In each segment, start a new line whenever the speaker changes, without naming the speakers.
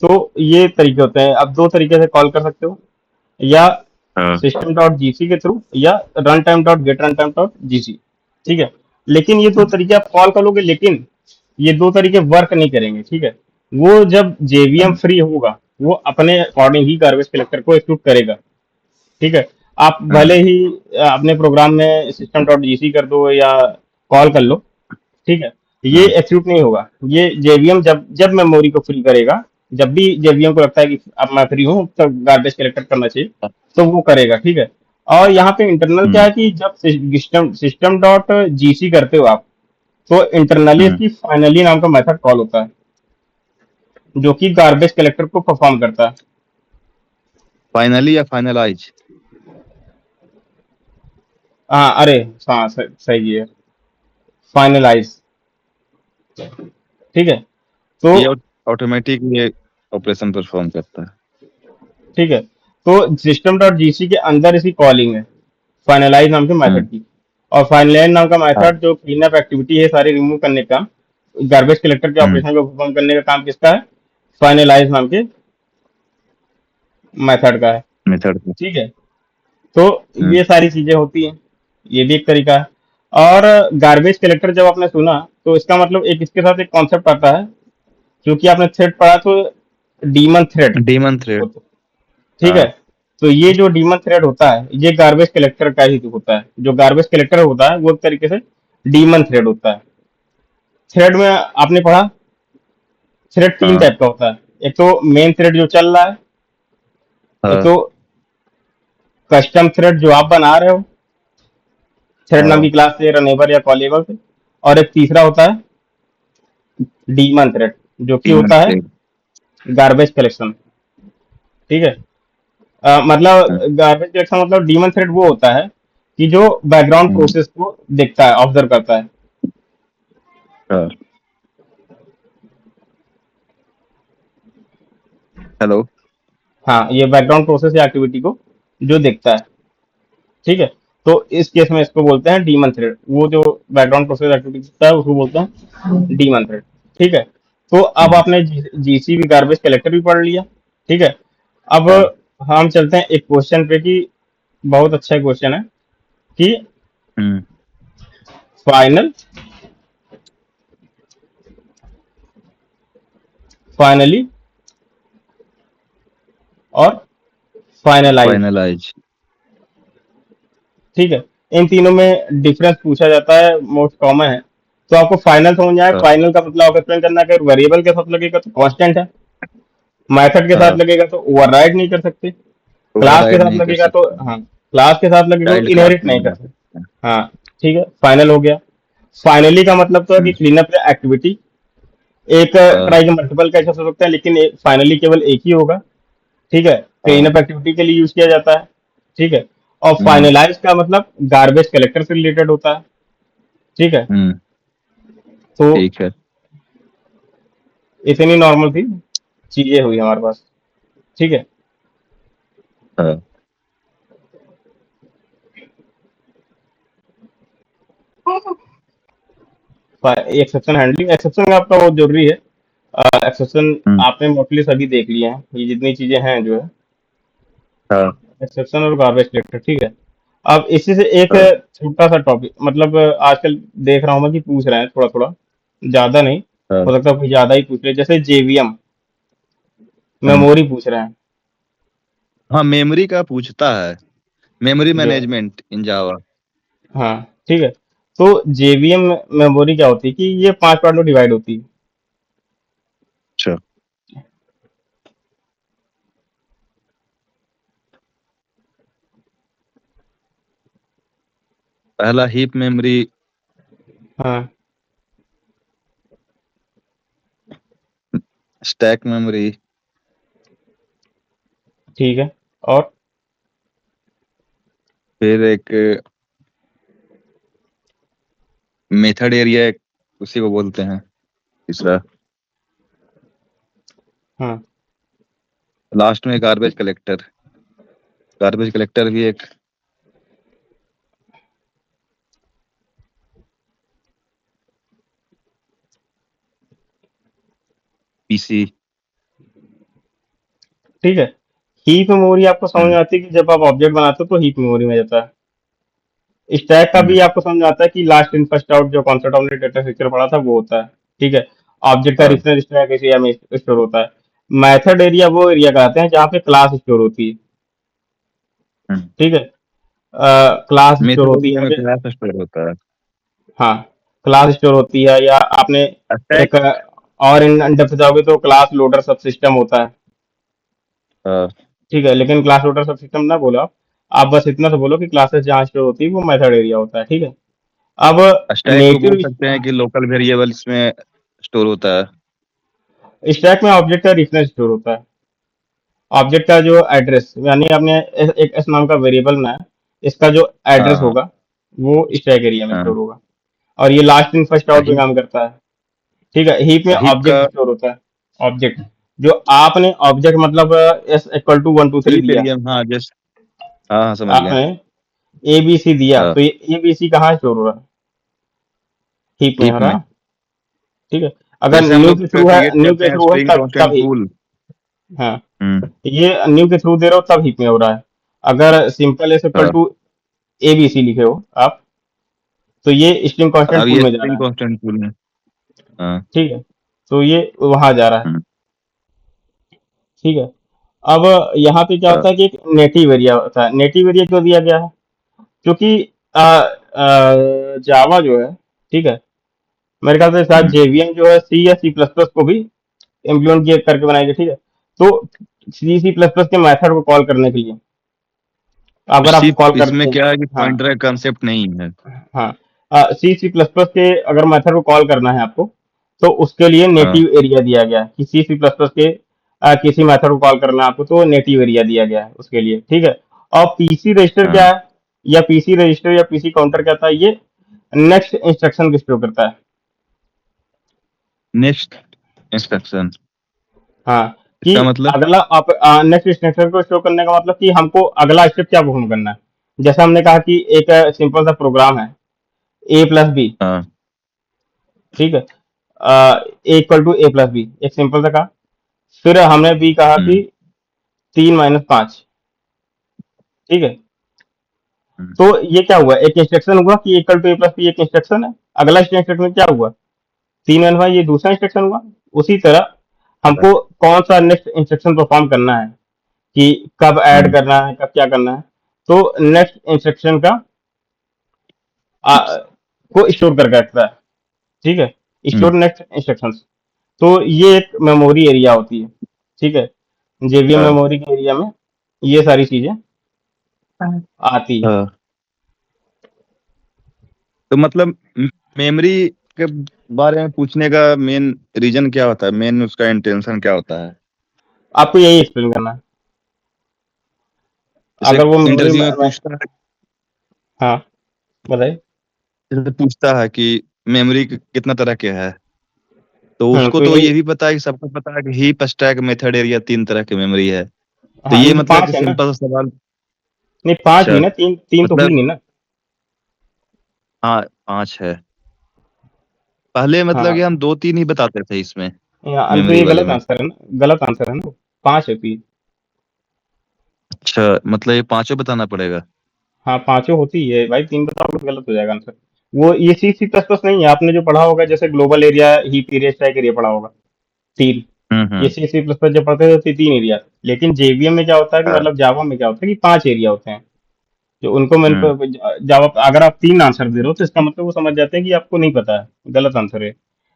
तो ये तरीके होते हैं। अब दो तरीके से कॉल कर सकते हो, या
हाँ।
सिस्टम डॉट जीसी के थ्रू, या run time dot gate run time dot GC. ठीक है, लेकिन ये दो तरीके आप कॉल करोगे, लेकिन ये दो तरीके वर्क नहीं करेंगे। ठीक है, वो जब जेवीएम
हाँ।
फ्री होगा, वो अपने अकॉर्डिंग ही गार्बेज कलेक्टर को एक्यूट करेगा। ठीक है, आप भले
हाँ।
ही अपने प्रोग्राम में सिस्टम डॉट जीसी कर दो या कॉल कर लो। ठीक है, ये
हाँ।
एक्यूट नहीं होगा। ये जेवीएम जब जब मेमोरी को फ्री करेगा, जब भी जेवीएम को लगता है कि अब मैं फ्री हूँ तो गार्बेज कलेक्टर करना चाहिए, तो वो करेगा। ठीक है, और यहाँ पे इंटरनल क्या
हम्म।
है कि जब सिस्टम सिस्टम डॉट जीसी करते हो आप, तो इंटरनली
हम्म।
इसकी फाइनली नाम का मेथड कॉल होता है, जो कि गार्बेज कलेक्टर को परफॉर्म करता है।
फाइनली या फाइनलाइज?
हाँ, अरे, हाँ, सही है, फाइनलाइज। ठीक है, तो
ये ऑटोमेटिक ये ऑपरेशन परफॉर्म करता है।
ठीक है, तो सिस्टम डॉट जीसी के अंदर इसकी कॉलिंग है फाइनलाइज नाम के
हम्म।
मेथड की। और फाइनलाइज नाम का
हाँ।
मेथड जो क्लीन अप एक्टिविटी है सारी रिमूव करने का, गार्बेज कलेक्टर के
हम्म।
ऑपरेशन को परफॉर्म करने का काम किसका है? फाइनलाइज नाम के मेथड का है।
मेथड का।
ठीक है, तो
हम्म।
ये सारी चीजें होती हैं, ये भी एक तरीका है। और गार्बेज कलेक्टर जब आपने सुना, तो इसका मतलब एक इसके साथ एक कॉन्सेप्ट आता है, क्योंकि आपने थ्रेड पढ़ा, तो डीमन थ्रेड।
Demon thread.
ठीक है,
हाँ।
तो ये जो डीमन थ्रेड होता है, ये गार्बेज कलेक्टर का ही होता है। जो गार्बेज कलेक्टर होता है वो एक तरीके से डीमन थ्रेड होता है। थ्रेड में आपने पढ़ा, थ्रेड तीन
हाँ।
टाइप का होता है। एक तो मेन थ्रेड जो चल रहा है, एक
हाँ।
तो कस्टम थ्रेड जो आप बना रहे हो थ्रेड नाम
हाँ।
की क्लास से, रनेबल या कॉलेबल से, और एक तीसरा होता है डीमन थ्रेड, जो कि
डीमन
होता है
थ्रेड।
Garbage collection. मतलब गार्बेज कलेक्शन मतलब डीमन थ्रेड वो होता है कि जो बैकग्राउंड
हम्म।
प्रोसेस को देखता है, ऑब्जर्व करता है।
हाँ। हेलो।
हाँ, ये बैकग्राउंड प्रोसेस या एक्टिविटी को जो देखता है। ठीक है, तो इस केस में इसको बोलते हैं डीमन थ्रेड। वो जो बैकग्राउंड प्रोसेस एक्टिविटी देखता है उसको बोलते हैं डीमन थ्रेड। ठीक है, तो अब
हम्म।
आपने जीसी भी गार्बेज कलेक्टर भी पढ़ लिया। ठीक है, अब
हाँ।
हम चलते हैं एक क्वेश्चन पे कि बहुत अच्छा क्वेश्चन है कि
हम्म।
फाइनल, फाइनली और फाइनलाइज।
फाइनलाइज।
ठीक है, इन तीनों में डिफरेंस पूछा जाता है, मोस्ट कॉमन है। तो आपको फाइनल समझ में आए,
हाँ।
फाइनल का मतलब आपको एक्सप्लेन करना है कि वेरिएबल के साथ लगेगा तो कांस्टेंट है, मेथड के साथ
हाँ।
लगेगा तो ओवरराइड नहीं कर सकते, क्लास के
ओवरराइड
साथ
नहीं कर
लगेगा तो,
सकते।
हाँ, क्लास के साथ लगेगा तो
चाइल्ड क्लास
इनहेरिट
में
नहीं
नहीं
कर
ला
सकते।
सकते।
हाँ, ठीक है, फाइनल हो गया। फाइनली का मतलब तो है कि
हम्म।
क्लीन अप एक्टिविटी एक
हाँ।
ट्राई के मल्टीपल कैसे हो सकता है, लेकिन फाइनली केवल एक ही होगा। ठीक है, क्लीन
हाँ।
अप एक्टिविटी के लिए यूज किया जाता है। ठीक है, और
हम्म।
फाइनलाइज का मतलब गार्बेज कलेक्टर से रिलेटेड होता है। ठीक है,
हम्म।
तो
ठीक है।
इतनी नॉर्मल थी चीजें हुई हमारे पास। ठीक है,
हाँ।
एक्सेप्शन हैंडलिंग, एक्सेप्शन आपका बहुत जरूरी है। एक्सेप्शन
हम्म।
आपने मोस्टली सभी देख लिए हैं, ये जितनी चीजें हैं जो है,
हाँ।
एक्सेप्शन और गार्बेज कलेक्टर। ठीक है, अब इसी से एक
हाँ।
छोटा सा टॉपिक, आजकल देख रहा हूँ मैं कि पूछ रहे हैं थोड़ा थोड़ा, ज्यादा नहीं,
हाँ।
हो सकता है कोई ज्यादा ही पूछ ले, जैसे जेवीएम
हम्म।
मेमोरी पूछ रहे हैं।
हाँ, मेमोरी का पूछता है। मेमोरी
जो
मैनेजमेंट इन जावा।
हाँ, ठीक है, तो जेवीएम मेमोरी क्या होती है कि ये 5 पार्ट में डिवाइड होती है।
अच्छा। पहला हीप मेमोरी।
हाँ,
स्टैक मेमोरी।
ठीक है, और
फिर एक मेथड एरिया, उसी को बोलते हैं तीसरा।
हाँ,
लास्ट में गार्बेज कलेक्टर। गार्बेज कलेक्टर भी एक पीसी।
ठीक है। हीप मेमोरी आपको समझ में
हम्म,
आती है कि जब आप ऑब्जेक्ट बनाते हो तो हीप मेमोरी में जाता है। स्टैक का
हम्म,
भी आपको समझ में आता है कि लास्ट इन फर्स्ट आउट जो कॉन्सेप्ट हमने डेटा स्ट्रक्चर पढ़ा था वो होता है। ठीक है। ऑब्जेक्ट का
हाँ,
रेफरेंस स्टैक इस एरिया में स्टोर होता है। मेथड एरिया वो एरिया कहते हैं जहाँ पे क्लास स्टोर होती है।
हम्म।
ठीक है। क्लास स्टोर
मेथड
होती
एरिया
है
में क्लास स्टोर होता है।
हाँ, क्लास स्टोर होती है, या आपने
स्टैक।
एक और इन डेप्थ जाओगे तो क्लास लोडर सब सिस्टम होता है।
हाँ,
ठीक है, लेकिन क्लास लोडर सब सिस्टम ना बोलो आप बस इतना तो बोलो कि क्लासेस जहाँ स्टोर होती है वो मेथड एरिया होता है। ठीक है। अब
स्टैक को बोल
नेटिव
सकते हैं कि लोकल वेरिएबल्स में स्टोर होता है।
स्टैक में ऑब्जेक्ट का रेफरेंस स्टोर होता है। ऑब्जेक्ट का जो एड्रेस यानी आपने एक एस नाम का वेरिएबल में है, इसका जो एड्रेस
हाँ,
होगा वो स्टैक एरिया में
हाँ।
स्टोर होगा। और ये लास्ट इन फर्स्ट आउट पे
हीप
काम करता है। ठीक है। हीप में
हीप
ऑब्जेक्ट
का
स्टोर होता है। ऑब्जेक्ट जो आपने ऑब्जेक्ट मतलब एस इक्वल टू 1 2 3
हीप
दिया,
एरिया, हाँ, जस्ट। हाँ, हाँ, समझ गया।
आपने ए बी सी दिया
हाँ,
तो ये ए बी सी कहाँ स्टोर हो रहा है? हीप में हो
हीप
रहा
में।
है। ठीक है।
तो
अगर
जैसे हम
न्यू
लोग
के थ्रू है,
क्रिएट
न्यू
करते
के
हैं
थ्रू है
स्ट्रिंग
तब
कांस्टेंट
ही।
पूल।
हाँ,
हम्म।
ये न्यू के थ्रू दे रहे हो तब हीप में हो रहा है। अगर सिंपल एस इक्वल
हाँ,
टू ए बी सी लिखे हो आप तो ये स्ट्रिंग कांस्टेंट
अब
पूल
ये
में जा रहा
स्ट्रिंग
है।
कांस्टेंट पूल में। हाँ।
ठीक है। तो ये वहां जा रहा है।
हम्म,
ठीक है। अब यहाँ पे क्या
हाँ,
होता है कि एक नेटिव एरिया होता है। नेटिव एरिया क्यों दिया गया है? क्योंकि जावा जो है, ठीक है, मेरे ख्याल से शायद
हम्म,
जेवीएम जो है सी या सी प्लस प्लस को भी इम्प्लीमेंट किया करके बनाई गई। ठीक है। तो सी सी प्लस प्लस के मेथड को कॉल करने के लिए अगर आपको
इसी
कॉल
इसमें
करनी है।
क्या है कि
हाँ,
पॉइंटर कंसेप्ट नहीं है।
हाँ, सी सी प्लस प्लस के अगर मेथड को कॉल करना है आपको तो उसके लिए
हाँ,
नेटिव एरिया दिया गया है कि सी सी प्लस प्लस के किसी मेथड को कॉल करना है आपको तो नेटिव एरिया दिया गया है उसके लिए। ठीक है। और पीसी रजिस्टर क्या
हाँ।
है, या पीसी रजिस्टर या पीसी काउंटर क्या था, ये नेक्स्ट इंस्ट्रक्शन को स्टोर करता है।
Next instruction.
हाँ, कि
इसका मतलब।
अगला आप नेक्स्ट इंस्ट्रक्शन को शो करने का मतलब कि हमको अगला स्टेप क्या परफॉर्म करना है। जैसे हमने कहा कि एक सिंपल सा प्रोग्राम है ए प्लस बी।
हाँ।
ठीक है। A equal to A plus B एक सिंपल सा कहा। फिर हमने बी कहा कि
हम्म,
3 - 5। ठीक है।
हम्म,
तो ये क्या हुआ, एक इंस्ट्रक्शन हुआ कि equal to A plus B एक इंस्ट्रक्शन है। अगला इंस्ट्रक्शन क्या हुआ, 3 - 5 ये दूसरा इंस्ट्रक्शन हुआ। उसी तरह
हाँ,
हमको कौन सा नेक्स्ट इंस्ट्रक्शन परफॉर्म करना है कि कब ऐड
हम्म,
करना है, कब क्या करना है। तो नेक्स्ट इंस्ट्रक्शन का को स्टोर करके रखता है। ठीक है।
हम्म,
स्टोर नेक्स्ट इंस्ट्रक्शंस। तो ये एक मेमोरी एरिया होती है। ठीक है। जेवीएम
हाँ,
मेमोरी के एरिया में ये सारी चीजें आती है।
हाँ। तो मतलब मेमोरी के बारे में पूछने का मेन रीजन क्या होता है, मेन उसका इंटेंशन क्या होता है?
आपको यही एक्सप्लेन करना है।
जैसे
अगर वो मेमोरी
इंटरव्यू में
में,
पूछता है।
हाँ, बताइए।
जैसे पूछता है कि मेमोरी कितना तरह के है, तो उसको
तो
तो
यही।
ये भी पता है कि सबको पता है कि हीप स्टैक मेथड एरिया 3 तरह की मेमोरी है। तो
हाँ,
ये
नहीं तो
मतलब कि
5 है ना।
सिंपल सा सवाल।
नहीं 5
अच्छा।
हुई ना, तीन तीन तो हुई
मतलब।
नहीं ना।
हाँ, 5 है। पहले मतलब कि
हाँ,
हम 2 3 ही बताते थे इसमें,
तो
मेमोरी
ये
वाले
गलत
में।
आंसर है ना, गलत आंसर है ना। 5 होती है।
अच्छा, मतलब ये पांचों बताना पड़ेगा।
हाँ, पांचों होती है भाई, 3 बताओगे तो गलत हो जाएगा आंसर। वो ये सी सी प्लस प्लस नहीं है, आपने जो पढ़ा होगा जैसे global area heap area stack area पढ़ा होगा। 3।
हम्म,
ये सी सी प्लस प्लस जब पढ़ते थे तो 3 एरिया। लेकिन जेवीएम में क्या होता है कि
हाँ,
मतलब जावा में क्या होता है कि 5 एरिया होते हैं। जो उनको मैंने
हम्म,
जावा अगर आप 3 आंसर दे रहे हो तो इसका मतलब वो समझ जाते हैं कि आपको नहीं पता है, गलत आंसर है।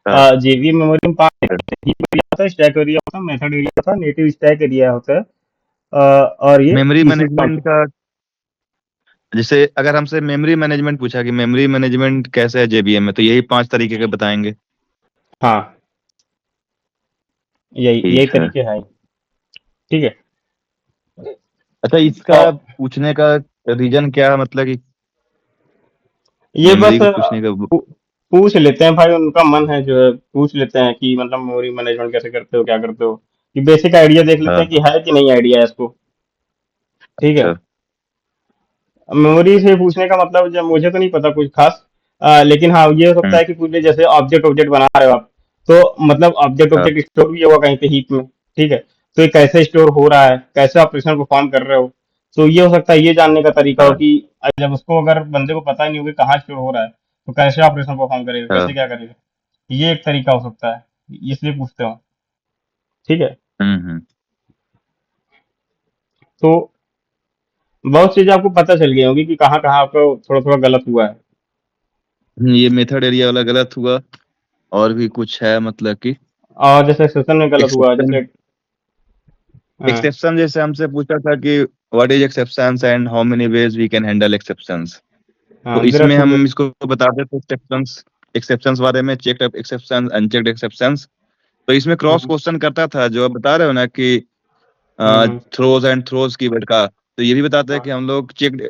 हाँ,
जेवीएम मेमोरी में 5 एरिया होता है, स्टैक एरिया होता है, मेथड एरिया होता है, नेटिव स्टैक एरिया होता है, और ये
मेमोरी
पीसी
मैनेजमेंट का। जैसे अगर हमसे मेमोरी मैनेजमेंट पूछा कि मेमोरी मैनेजमेंट कैसे है जेबीएम में, तो यही 5 तरीके के बताएंगे।
हाँ, यही यही
ठीक है।
तरीके हैं। ठीक है।
अच्छा, इसका
और
पूछने का रीजन क्या है, मतलब कि
ये बस
मेमोरी को पूछने का
पूछ लेते हैं भाई, उनका मन है जो है पूछ लेते हैं कि मतलब मेमोरी मैनेजमेंट कैसे करते हो, क्या करते हो, कि बेसिक आइडिया देख लेते हैं
हाँ,
कि है कि नहीं आइडिया है इसको। ठीक है।
अच्छा,
मेमोरी से पूछने का मतलब जब मुझे तो नहीं पता कुछ खास, लेकिन हाँ ये हो सकता
हम्म,
है कि कुछ भी जैसे ऑब्जेक्ट ऑब्जेक्ट बना रहे हो आप तो मतलब ऑब्जेक्ट
हाँ,
ऑब्जेक्ट स्टोर भी होगा कहीं पे हीप में। ठीक है। तो ये कैसे स्टोर हो रहा है, कैसे ऑपरेशन परफॉर्म कर रहे हो। तो ये हो सकता है ये जानने का तरीका हो
हाँ
कि जब उसको अगर बंदे को पता ही नहीं हो कि कहाँ स्टोर हो रहा है तो कैसे ऑपरेशन परफॉर्म करेगा, कैसे
हाँ
क्या करेगा। ये एक तरीका हो सकता है, इसलिए पूछते हो। ठीक है।
हम्म।
तो बहुत चीजें आपको पता चल गई होंगी कि कहाँ कहाँ आपको थोड़ा थोड़ा गलत हुआ है।
ये मेथड एरिया वाला गलत हुआ। और भी कुछ है मतलब कि
और जैसे सेशन में गलत हुआ
एक्सेप्शन।
जैसे। हाँ।
एक्सेप्शन जैसे हमसे पूछा था कि what is exceptions and how many ways we can handle exceptions.
हाँ
तो
देयर आर
इसमें
टू वे।
हम इसको बताते थे एक्सेप्शंस एक्सेप्शंस बारे में, चेक्ड एक्सेप्शंस, अनचेक्ड एक्सेप्शंस। तो इसमें क्रॉस
हम्म
क्वेश्चन करता था, जो आप बता रहे हो ना कि
हम्म।
थ्रोज एंड थ्रोज कीवर्ड का। तो ये भी बताता है कि
हाँ
हम लोग चेक्ड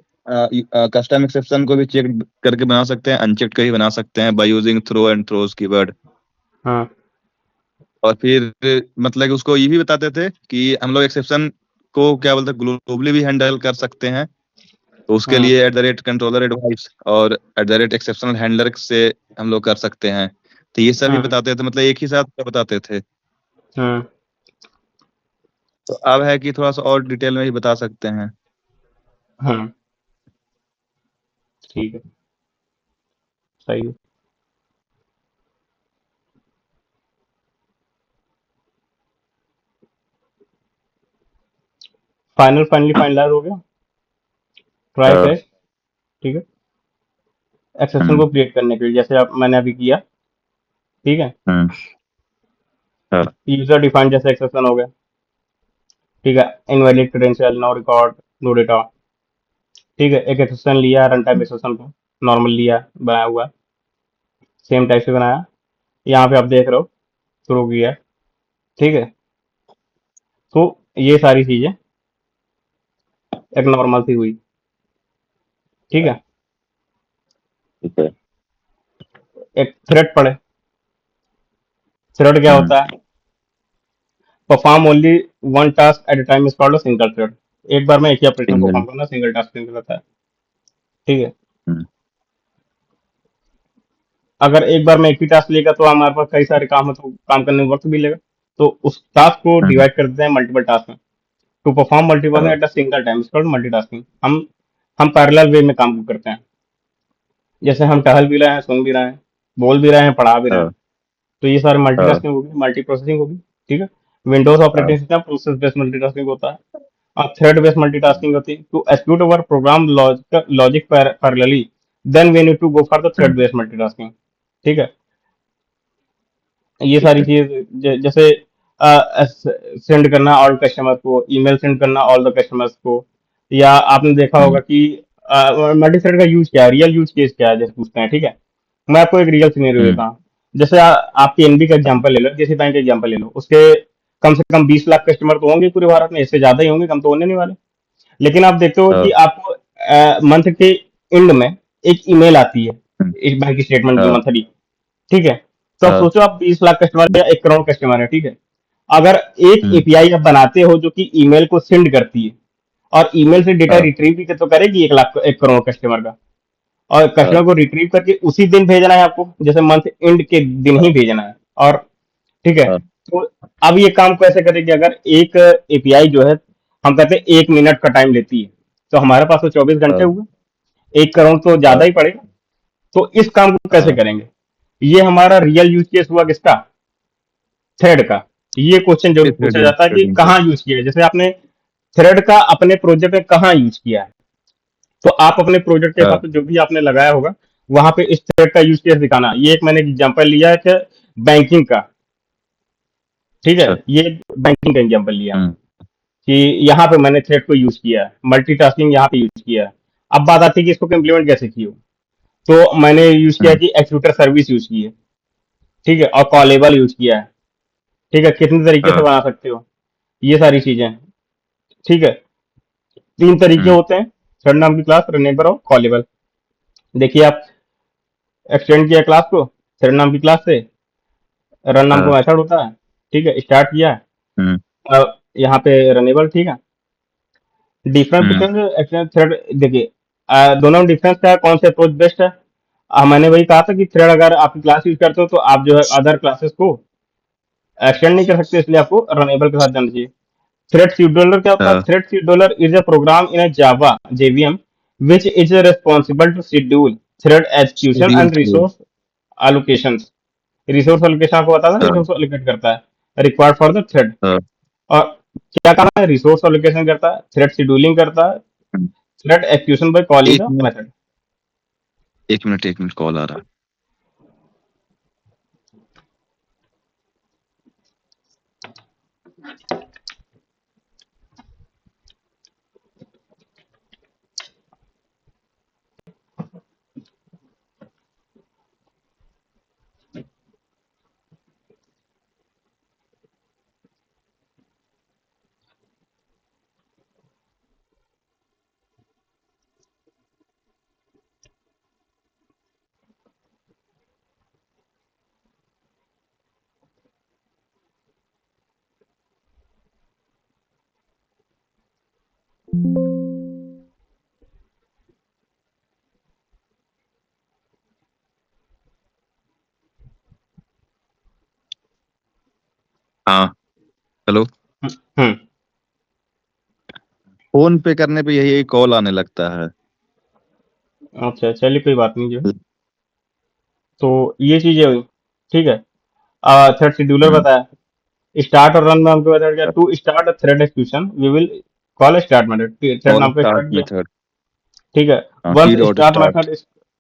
कस्टम एक्सेप्शन को भी चेक करके बना सकते हैं, अनचेक्ड का भी बना सकते हैं by using throw and throws keyword.
हाँ।
और फिर मतलब कि उसको ये भी बताते थे कि हम लोग एक्सेप्शन को क्या बोलते हैं ग्लोबली भी हैंडल कर सकते हैं। तो उसके
हाँ।
लिए @कंट्रोलर एडवाइस और @एक्सेप्शनल हैंडलर से हम लोग कर सकते हैं। तो ये सब भी
हाँ।
बताते थे, मतलब एक ही साथ बताते थे।
हाँ।
तो अब है कि थोड़ा सा और डिटेल में ही बता सकते हैं।
हाँ। ठीक है। सही है। फाइनली फाइनलाइज हो गया। ट्राई
हाँ।
कैच। ठीक है। एक्सेप्शन
हम्म।
को क्रिएट करने के लिए जैसे आप मैंने अभी किया। ठीक है।
हम्म। हाँ।
यूजर डिफाइंड जैसे एक्सेप्शन हो गया। ठीक है। Invalid credential, no record, no data. ठीक है। एक एक्सेप्शन लिया रन टाइम एक्सेप्शन को, नॉर्मल लिया बनाया हुआ, सेम टाइप से बनाया। यहाँ पे आप देख रहे हो थ्रो किया। ठीक है। तो ये सारी चीजें एक नॉर्मल सी हुई। ठीक है।
ठीक है।
एक थ्रेड पड़े। थ्रेड क्या
हम्म।
होता है? Perform only one task at A time is called a single thread. एक बार में एक ही ऑपरेशन
सिंगल।
परफॉर्म करना सिंगल टास्क कहलाता है। ठीक है।
हम्म।
अगर एक बार में एक ही टास्क लेगा तो हमारे पास कई सारे काम है तो काम करने में वक्त भी लेगा। तो उस टास्क को
हम्म।
डिवाइड कर देते हैं मल्टीपल टास्क में। टू परफॉर्म मल्टीपल
हाँ।
At a single time is called multitasking. हम पैरेलल वे में काम करते हैं। जैसे हम टहल भी रहे हैं, सुन भी रहे हैं, बोल भी रहे हैं, पढ़ा भी रहे हैं।
हाँ।
तो ये सारे
हाँ।
मल्टीटास्किंग होगी, मल्टी प्रोसेसिंग होगी। ठीक है। विंडोज
हाँ।
Operating system process based multitasking होता है। और थ्रेड बेस्ड मल्टीटास्किंग होती है to execute our program logic parallelly, then we need to go for the
hmm.
Thread based multitasking. ठीक है। ये
ठीक
सारी
है।
चीज जैसे सेंड करना ऑल कस्टमर को, ईमेल सेंड करना ऑल द कस्टमर्स को। या आपने देखा होगा
हम्म।
कि मल्टी थ्रेड का यूज क्या है, रियल यूज केस क्या है जैसे पूछते हैं। ठीक है। मैं आपको एक रियल सिनेरियो
हम्म।
देता हूँ। जैसे आपके एनबी का एग्जांपल ले लो, किसी बैंक का एग्जांपल ले लो, उसके कम से कम 20 लाख कस्टमर तो होंगे पूरे भारत में, इससे ज्यादा ही होंगे, कम तो होने नहीं वाले। लेकिन आप देखते हो कि
हाँ।
आपको मंथ के एंड में एक ईमेल आती है,
हम्म।
एक बैंक स्टेटमेंट की
हाँ।
मंथली। ठीक है। तो आप
हाँ।
सोचो आप 20 लाख कस्टमर या 1 करोड़ कस्टमर है। ठीक है। अगर एक
हम्म।
एपीआई आप बनाते हो जो कि ईमेल को सेंड करती है और ईमेल से डेटा
हाँ।
रिट्रीव भी तो करेगी 1 लाख 1 करोड़ कस्टमर का, और
हाँ।
कस्टमर को रिट्रीव करके उसी दिन भेजना है आपको, जैसे मंथ एंड के दिन ही भेजना है। और ठीक है।
हाँ।
तो अब ये काम कैसे करेगी? अगर एक एपीआई जो है, हम कहते हैं 1 मिनट का टाइम लेती है, तो हमारे पास तो 24 घंटे
हाँ।
हुए, 1 करोड़ तो ज्यादा
हाँ।
ही पड़ेगा। तो इस काम को कैसे
हाँ।
करेंगे? ये हमारा रियल यूज केस हुआ किसका? थ्रेड का। ये क्वेश्चन जरूर
थ्रेड
पूछा
यूज
जाता है कि
थ्रेडिंग का।
कहाँ यूज किया है, जैसे आपने थ्रेड का अपने प्रोजेक्ट में कहाँ यूज किया है। तो आप अपने प्रोजेक्ट के हिसाब
हाँ।
से जो भी आपने लगाया होगा वहां पे इस थ्रेड का यूज केस दिखाना। ये एक मैंने एग्जांपल लिया है कि बैंकिंग का। ठीक है।
अच्छा।
ये बैंकिंग का एग्जांपल लिया
हम्म।
कि यहाँ पे मैंने थ्रेड को यूज किया है, मल्टीटास्किंग यहाँ पे यूज किया है। अब बात आती है कि इसको इम्प्लीमेंट कैसे की हो। तो मैंने यूज किया
हम्म।
कि एक्सिक्यूटर सर्विस यूज की है। ठीक है। और कॉलेबल यूज किया है। ठीक है। कितने तरीके से
हाँ।
बना सकते हो, ये सारी चीजें। ठीक है। 3 तरीके
हम्म।
होते हैं, थ्रेड नाम की क्लास, रनेबल और कॉलेबल। देखिए आप एक्सटेंड किया क्लास को थ्रेड नाम की क्लास से, रन नाम का
हाँ।
मेथड होता है। ठीक है। स्टार्ट किया,
हम्म।
यहाँ पे रनेबल। ठीक है। डिफरेंस
हम्म।
बिटवीन एक्सटेंड थ्रेड, देखिए दोनों में डिफरेंस क्या है, कौन से अप्रोच बेस्ट है। मैंने वही कहा था कि थ्रेड अगर आप क्लास यूज करते हो तो आप जो है अदर क्लासेस को एक्सटेंड नहीं कर सकते, इसलिए आपको रनेबल के साथ जाना चाहिए। थ्रेड शेड्यूलर क्या होता है?
हाँ
thread scheduler is a program in a Java JVM which is responsible to schedule thread execution
schedule
and
through
resource allocations. Resource allocation आपको पता था ना,
हाँ
रिसोर्स एलोकेट करता है रिक्वायर्ड फॉर द थ्रेड।
हाँ
और क्या काम है? रिसोर्स एलोकेशन करता है, थ्रेड शेड्यूलिंग करता है,
हम्म।
थ्रेड एक्यूशन बाय कॉलिंग
एक
द
मिनट
मेथड।
एक मिनट कॉल आ रहा है। हाँ हेलो।
हम्म।
फोन पे करने पे यही कॉल आने लगता है।
अच्छा चलिए कोई बात नहीं जो। तो ये चीजें हुई, ठीक है। Thread scheduler
hmm.
बताया। स्टार्ट और रन में हमको बताया गया to start a thread execution we will call start method, thread
call
नाम का
स्टार्ट
स्टार्ट किया,
मेथड।
ठीक है।
हाँ
once
T dot
start
start.
Method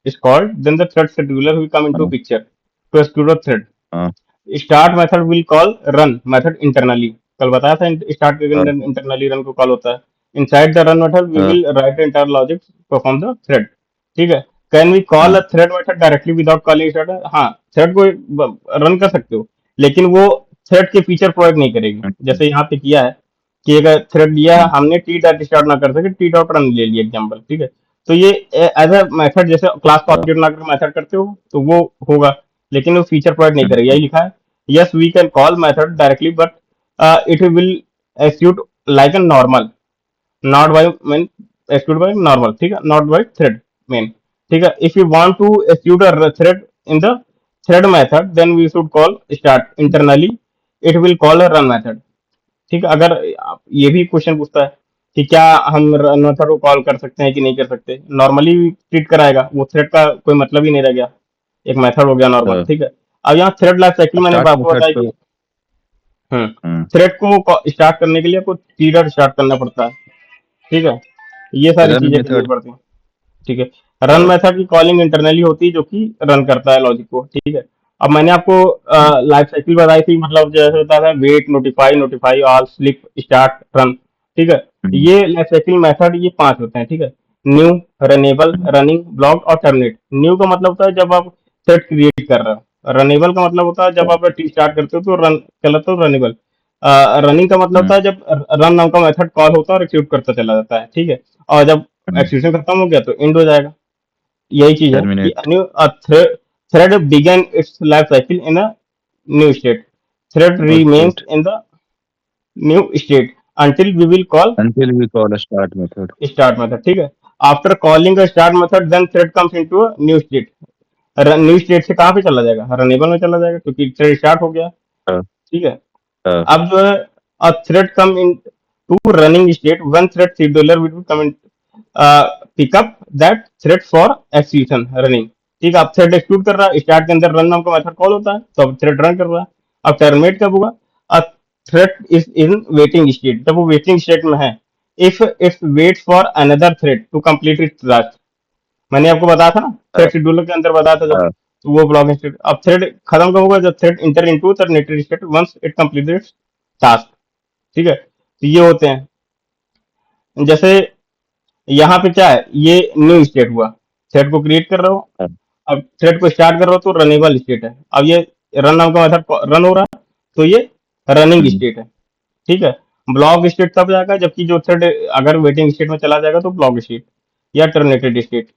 is called then the thread scheduler will come into
हाँ
picture to execute a thread.
हाँ
start method will call run method internally, कल बताया था स्टार्ट के
हाँ
इंटरनली रन को कॉल होता है। Inside the run method we
हाँ
will write entire logic perform the thread, ठीक है। कैन वी कॉल
हाँ
a thread method directly without calling start? हाँ, थ्रेड को रन कर सकते हो, लेकिन वो थ्रेड के फीचर प्रोवाइड नहीं करेगी,
हम्म,
जैसे यहाँ पे किया है कि अगर थ्रेड लिया है
हम्म,
हमने टी डॉट स्टार्ट ना कर सके, टी डॉट रन ले लिया एग्जाम्पल, ठीक है। तो ये एज अ मेथड, जैसे क्लास को
हाँ,
ऑब्जेक्ट ना कर मेथड करते हो तो वो होगा, लेकिन वो फीचर प्रोवाइड नहीं करेगा, यही
हम्म,
लिखा है। Yes, we can call method directly, but it will execute like a normal, not by main, execute by normal, ठीक है, not by thread main, ठीक है। If you want to execute a thread in the thread method, then we should call start internally. It will call a run method, ठीक है। अगर ये भी question पूछता है कि क्या हम रन मेथड को कॉल कर सकते हैं कि नहीं कर सकते, नॉर्मली ट्रीट कराएगा, वो थ्रेड का कोई मतलब ही नहीं रह गया, एक मेथड हो गया नॉर्मल,
हाँ।
ठीक है। अब यहाँ थ्रेड लाइफ साइकिल मैंने
स्टार्ट
आपको
मेथड
बताया
तो
कि हम्म,
हम्म,
थ्रेड को स्टार्ट करने के लिए आपको टी डॉट स्टार्ट करना पड़ता है, ठीक है। ये सारी
रन
चीजें करनी
मेथड।
पड़ती हैं, ठीक है। रन
हाँ
मेथड की कॉलिंग इंटरनली होती है, जो कि रन करता है लॉजिक को, ठीक है। अब मैंने आपको
हम्म,
लाइफ साइकिल बताई थी, मतलब जैसे होता था wait, notify, notify all, sleep, start, run, ठीक है।
हम्म,
ये लाइफ साइकिल मेथड ये 5 होते हैं, ठीक है। न्यू, रनेबल,
हम्म,
रनिंग, ब्लॉक और टर्मिनेट। न्यू का मतलब होता है जब आप थ्रेड क्रिएट कर रहे हो, रनेबल का मतलब होता है जब
हाँ,
आप टी स्टार्ट करते हो तो रन कहलाता है रनेबल। रनिंग का मतलब
हम्म,
होता है जब रन नाम का मेथड कॉल होता है और एक्सिक्यूट करता चला जाता है, ठीक है। और जब
हम्म,
एक्सिक्यूशन खत्म हो गया तो एंड हो जाएगा। यही चीज है कि
terminate.
New thread began its life cycle in a new state, thread
और
remains
state
in the new state until we will call
until we call a start method.
start method, ठीक है। After calling a start method then thread comes into a new state. New state से कहाँ पे चला जाएगा? Runnable में चला जाएगा, क्योंकि थ्रेड स्टार्ट हो गया,
हाँ
ठीक है।
हाँ
अब जो है a thread come in to running state, one thread scheduler will come in pick up that thread for execution running, ठीक है। अब थ्रेड एक्सिक्यूट कर रहा है, स्टार्ट के अंदर रन नाम का मेथड कॉल होता है, तो अब थ्रेड रन कर रहा है। अब टर्मिनेट कब होगा? A thread is in waiting state, जब वो वेटिंग स्टेट में है, if it's wait for another thread to complete its task. मैंने आपको बताया था ना,
हाँ
थ्रेड शेड्यूलर के अंदर बताया था जब,
हाँ,
तो वो ब्लॉक स्टेट। अब थ्रेड खत्म कब होगा? जब thread enter into terminated state once it completed its task, ठीक है। तो ये होते हैं, जैसे यहाँ पे क्या है, ये न्यू स्टेट हुआ, थ्रेड को क्रिएट कर रहा हो,
हाँ,
अब थ्रेड को स्टार्ट कर रहा हो तो रनेबल स्टेट है, अब ये रन नाम का मेथड रन हो रहा है, तो ये रनिंग
हम्म,
स्टेट है, ठीक है। ब्लॉक स्टेट तब जाएगा जबकि जो थ्रेड अगर वेटिंग स्टेट में चला जाएगा तो ब्लॉक स्टेट या टर्मिनेटेड स्टेट,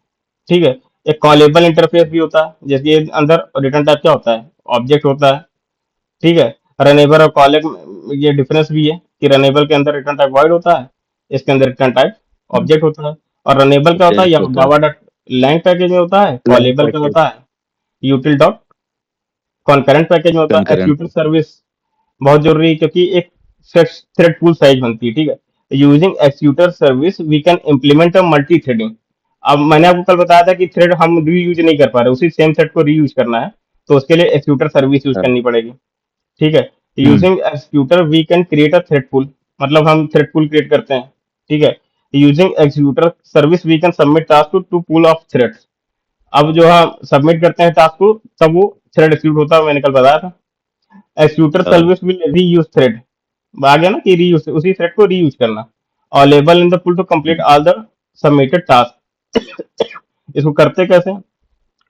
ठीक है। एक कॉलेबल इंटरफेस भी होता है, जैसे ये अंदर रिटर्न टाइप क्या होता है? ऑब्जेक्ट होता है, ठीक है। रनेबल और कॉलेब ये डिफरेंस भी है कि रनेबल के अंदर रिटर्न टाइप वॉइड होता है, इसके अंदर रिटर्न टाइप
हम्म,
ऑब्जेक्ट होता है। और रनेबल क्या होता है?
object
या
होता है।
जावा डॉट लैंग पैकेज में होता है,
lang
कॉलेबल का
package
होता है यूटिल डॉट कॉन्करेंट पैकेज में होता है।
concurrent।
एक्सिक्यूटिव सर्विस बहुत जरूरी है, क्योंकि एक थ्रेड पूल साइज बनती है, ठीक है। Using executor service we can implement a multi threading. अब मैंने आपको कल बताया था कि थ्रेड हम रीयूज नहीं कर पा रहे, उसी सेम थ्रेड को रीयूज करना है, तो उसके लिए एक्सिक्यूटर सर्विस यूज
हाँ,
करनी पड़ेगी, ठीक है।
Hmm,
using executor we can create a thread pool, मतलब हम थ्रेड पूल क्रिएट करते हैं, ठीक है। Using executor service we can submit task to pool of threads. अब जो हम सबमिट करते हैं टास्क को, तब वो थ्रेड एक्सिक्यूट होता है, मैंने कल बताया था। एक्सिक्यूटर
हाँ,
सर्विस विल रीयूज थ्रेड, आ गया ना कि रीयूज, उसी थ्रेड को रीयूज करना। और label in the pool to complete
hmm,
all the submitted task. इसको करते कैसे हैं?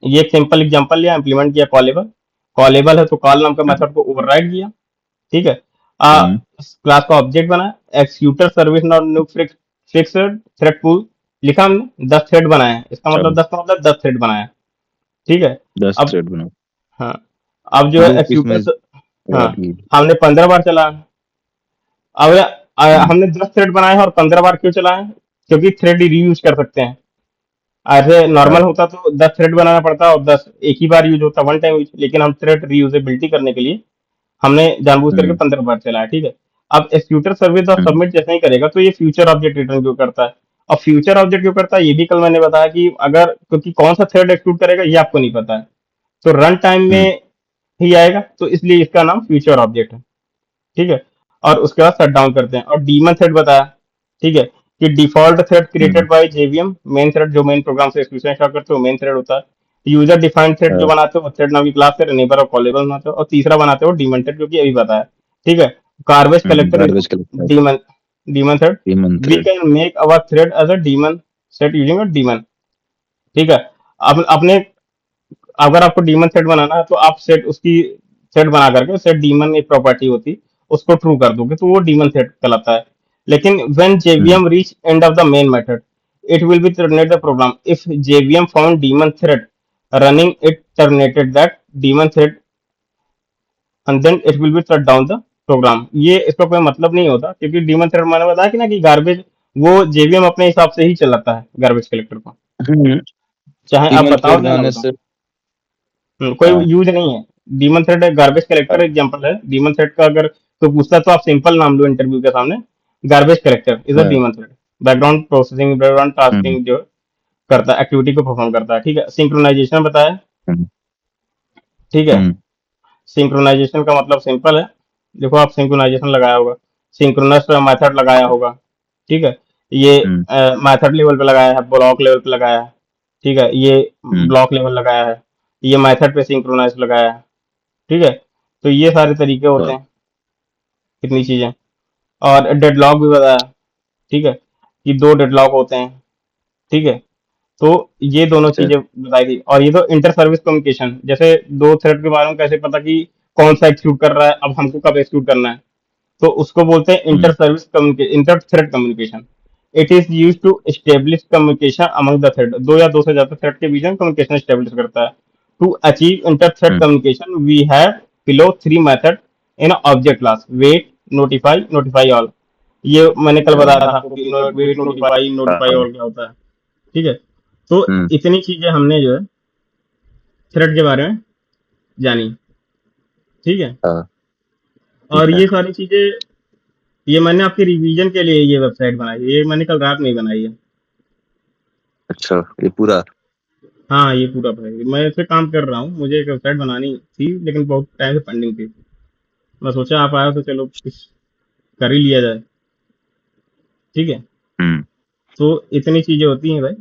ये एक सिंपल एग्जांपल लिया, इंप्लीमेंट किया कॉलेबल। कॉलेबल है तो कॉल नाम का
हम्म,
मेथड को ओवरराइड किया, ठीक है।
हम्म,
क्लास का ऑब्जेक्ट बनाया, executor service not new fixed thread pool लिखा हमने, 10 थ्रेड बनाए हैं, इसका
हाँ,
मतलब 10 का मतलब 10 थ्रेड बनाया, ठीक है।
10
अब
थ्रेड बनाओ,
हाँ, अब जो है
लूप इसमें
एक्सिक्यूटर, हाँ,
लगा दिए।
हमने 15 बार चला। अब
हम्म,
हमने 10 थ्रेड बनाए हैं और 15 बार क्यों चलाए? क्योंकि थ्रेड रीयूज कर सकते हैं। ऐसे
हाँ,
नॉर्मल होता तो 10 थ्रेड बनाना पड़ता और 10 एक ही बार यूज होता, वन टाइम यूज, लेकिन हम थ्रेड रीयूजेबिलिटी करने के लिए हमने जानबूझ करके
हम्म,
15 बार चलाया, ठीक है। अब एक्सिक्यूटर सर्विस और
हम्म,
सबमिट जैसे ही करेगा तो ये फ्यूचर ऑब्जेक्ट रिटर्न क्यों करता है? और फ्यूचर ऑब्जेक्ट क्यों करता है ये भी कल मैंने बताया कि अगर, क्योंकि कौन सा थ्रेड एक्सिक्यूट करेगा ये आपको नहीं पता है, तो रन टाइम
हम्म,
में ही आएगा, तो इसलिए इसका नाम फ्यूचर ऑब्जेक्ट है, ठीक है। और उसके बाद शट डाउन करते हैं। और डीमन थ्रेड बताया, ठीक है, कि default thread
hmm,
created by JVM, main thread जो मेन प्रोग्राम से एग्जीक्यूशन स्टार्ट करते हो मेन थ्रेड होता है। यूजर डिफाइंड थ्रेड जो
हाँ,
बनाते हो थ्रेड नाम की क्लास से नेबर और कॉलेबल बनाते हो, और तीसरा बनाते हो डीमन थ्रेड, जो कि अभी बताया, ठीक है। Garbage collector is
garbage collector,
daemon, daemon thread.
Human
we
thread,
can make our thread as a daemon set using a daemon, ठीक है। अब अपने, अगर आपको डीमन सेट बनाना है तो आप सेट उसकी सेट बना करके, सेट डीमन एक प्रॉपर्टी होती, उसको ट्रू कर दोगे तो वो डीमन सेट कहलाता है। लेकिन when
hmm,
JVM reach end of the main method it will be terminate the program, if JVM found daemon thread running it terminated that daemon thread and then it will be shut down the program. ये इसका कोई मतलब नहीं होता, क्योंकि demon thread मैंने बताया कि ना कि गार्बेज, वो जेवीएम अपने हिसाब से ही चलाता है गार्बेज कलेक्टर को,
हम्म,
चाहे आप
ह्यूमन
बताओ
थ्रेड
या ना
बनाने
बताओ।
से,
कोई
हाँ,
यूज नहीं है। Demon thread garbage collector example है, डीमन थ्रेड का अगर तो पूछता तो आप सिंपल नाम लो इंटरव्यू के सामने, गार्बेज कलेक्टर इज अ
हाँ,
daemon thread. Background processing, background
hmm,
tasking जो करता है, एक्टिविटी को परफॉर्म करता है, ठीक है। सिंक्रोनाइजेशन बताया,
हम्म,
ठीक है।
हम्म,
सिंक्रोनाइजेशन का मतलब सिंपल है, देखो आप सिंक्रोनाइजेशन लगाया होगा, सिंक्रोनस मेथड लगाया होगा, ठीक है। ये
हम्म,
मेथड लेवल पे लगाया है, ब्लॉक लेवल पे लगाया है, ठीक है, ये
हम्म,
ब्लॉक लेवल लगाया है, ये मेथड पे सिंक्रोनाइज लगाया है, ठीक है। तो ये सारे तरीके होते
हाँ,
हैं, कितनी चीजें। और डेडलॉक भी बताया, ठीक है, कि दो डेडलॉक होते हैं, ठीक है। तो ये दोनों
अच्छा,
चीजें बताई थी। और ये तो इंटर सर्विस कम्युनिकेशन, जैसे दो थ्रेड के बारे में कैसे पता कि कौन सा एक्सिक्यूट कर रहा है, अब हमको कब एक्सिक्यूट करना है, तो उसको बोलते हैं inter
hmm,
service communication, inter thread communication. It is use to establish communication among the thread, दो या दो से ज्यादा थ्रेड के बीच में कम्युनिकेशन एस्टेब्लिश करता है। To achieve inter thread
hmm,
communication we have below three method in object class, wait, notify, notify all. ये मैंने कल
हाँ,
बताया था आपको कि वेट, नोटिफाई, नोटिफाई
हाँ,
ऑल क्या होता है, ठीक है। तो
हम्म,
इतनी चीजें हमने जो है थ्रेड के बारे में जानी, ठीक है।
हाँ,
और
ठीक है,
ये सारी चीजें, ये मैंने आपके रिवीजन के लिए ये वेबसाइट बनाई है, ये मैंने कल रात में ही बनाई है।
अच्छा, ये पूरा,
हाँ, ये पूरा भाई मैं इस पे काम कर रहा हूँ, मुझे एक वेबसाइट बनानी थी लेकिन बहुत टाइम से पेंडिंग थी। मैं सोचा आप आया तो चलो कुछ कर ही लिया जाए, ठीक है।
हम्म,
तो इतनी चीजें होती हैं भाई।